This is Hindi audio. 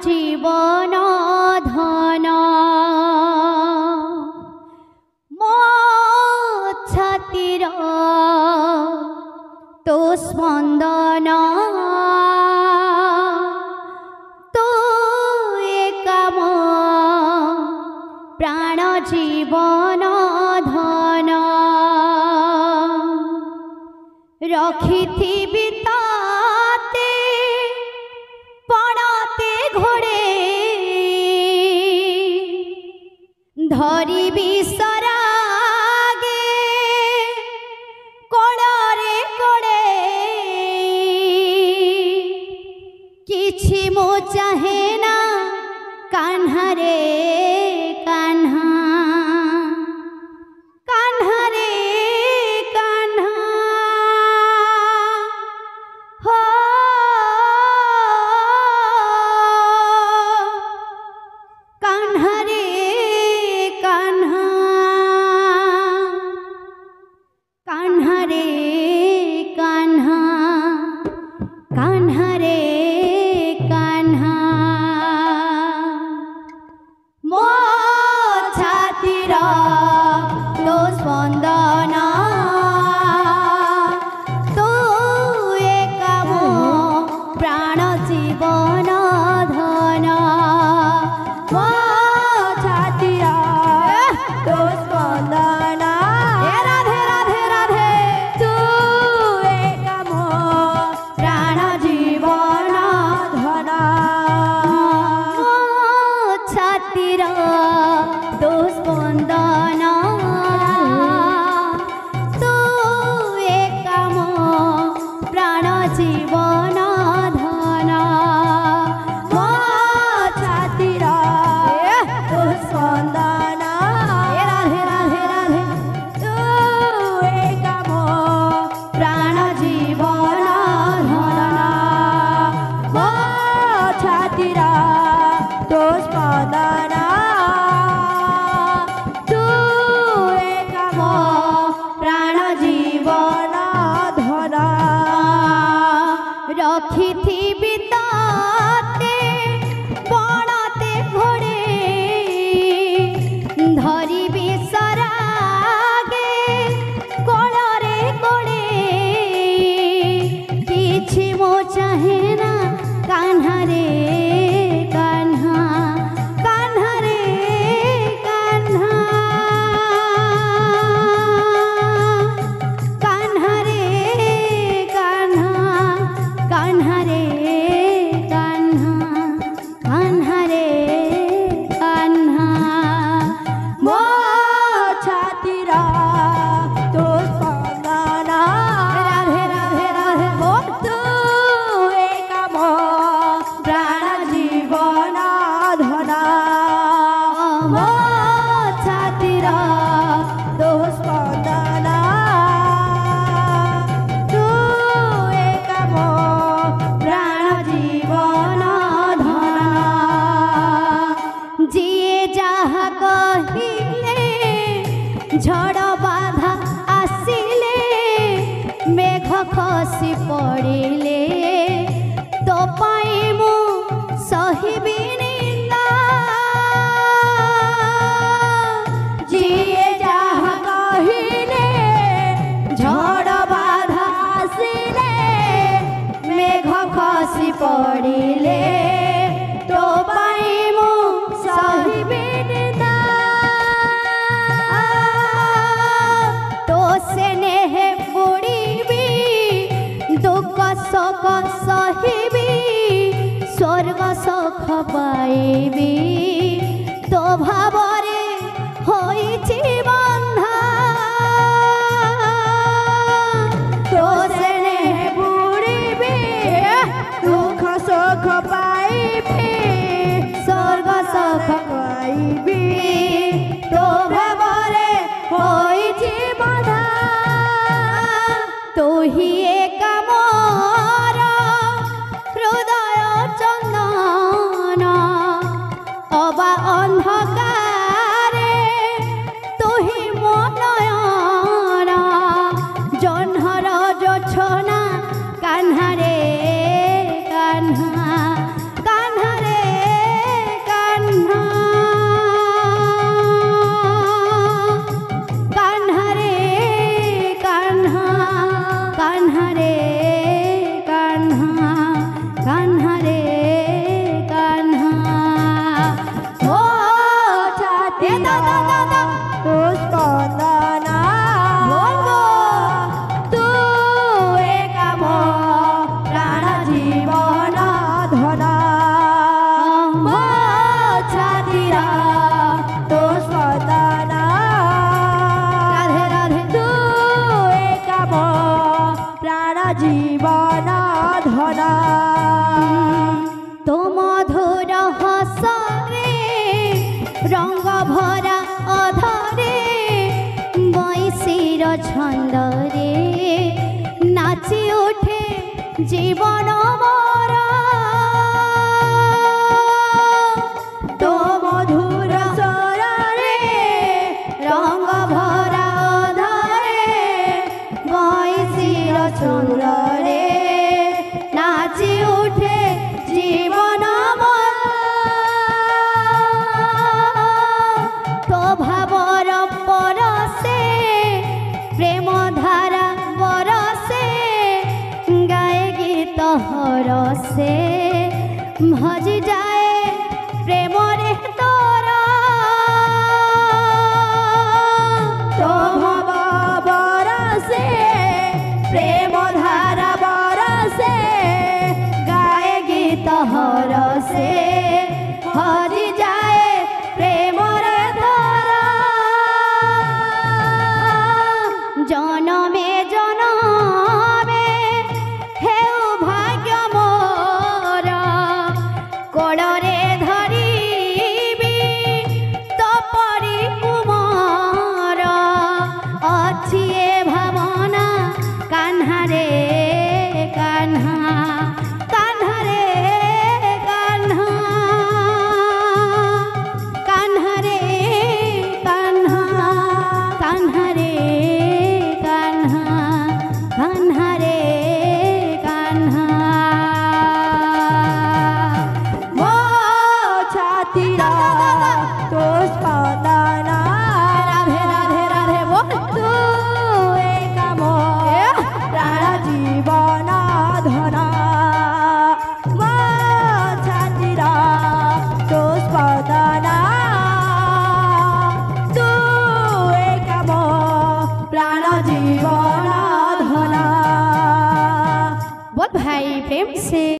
जीवन धन मो छातिर तो स्पंदन तो एकम प्राण जीवन धन रखिथिबि ताते पड़ते घोड़े धरिबि सरागे कोड़े कोड़े किछि मो चाहे ना कान्हा रे कान्हा कान्हा रे कान्हा हो कान्हा रे कान्हा कान्हा रे कान्हा कान्हा रे कान्हा मो छातिर तो स्पंदन तो एकम प्राण जीवन धन मो छातिर तो स्पंदन राधे राधे राधे तू एकम प्राण जीवन धन मो छातिर तो स्पंदन तू एकम प्राण जीवन धन मो छातिर तो स्पंदन राधे राधे राधे तू एकम प्राण जीवन धन मो छातिर तो स्पंदन तू एकम प्राण जीवन धन रखिथिबि ताते पड़ते घोड़े धरिबि सरागे कोड़े कोड़े किछि मो चाहे ना कान्हा रे कान्हा कान्हा रे कान्हा कान्हा रे कान्हा कान्हा रे कान्हा कान्हा रे कान्हा मो छातिर तो स्पंदन राधे राधे राधे बोल तू एकम प्राण जीवन धन मो छातिर तो स्पंदन तू एकम प्राण जीवन धन जिए जहा कहिले झड़ बाधा आसिले मेघ खसी पड़िले तो पाई मु सहिबि निंदा जिए जहा कहिले झड़ बाधा आसिले मेघ खसी पड़िले तो पाई मु सहिबि निंदा तो स्नेह बुड़ीबी दुख सुख सहिबी स्वर्ग सुख पाइबी तो भावरे होइछि बंधा तो स्नेह बुड़ीबी दुख सुख पाइबी स्वर्ग सुख पाइबी तो भावरे होइछि बंधा तो ही एकम हृदय चंदन अबा अंधकार छंदरे नाची उठे जीवन मोर तो मधुर स्वर रे रंग भरा धरे बंशीर छंद रे नाची उठे जीवन मोर तो भावर परसे प्रेम धारा बरसे गाए गीत हरसे भज जाए प्रेम रे तोरा तो भाव बरसे प्रेम धारा बरसे गाए गीत हरसे भज जाए प्रेम रे तोरा जनमे जनमे हेउ भाग्य मोर कोड़रे धरिबी तो परी कुमार अछि ए भावना कान्हा रे कान्हा कान्हा रे कान्हा कान्हा रे कान्हा कान्हा रे कान्हा कान्हा रे कान्हा मो छातीरा तो स्पंदना राधे राधे राधे बोल तू एक मोर प्राण जीवन धना मो छातीरा तो स्पंदना तू एक मोर प्राण जीवन धना बोल भाई प्रेम से।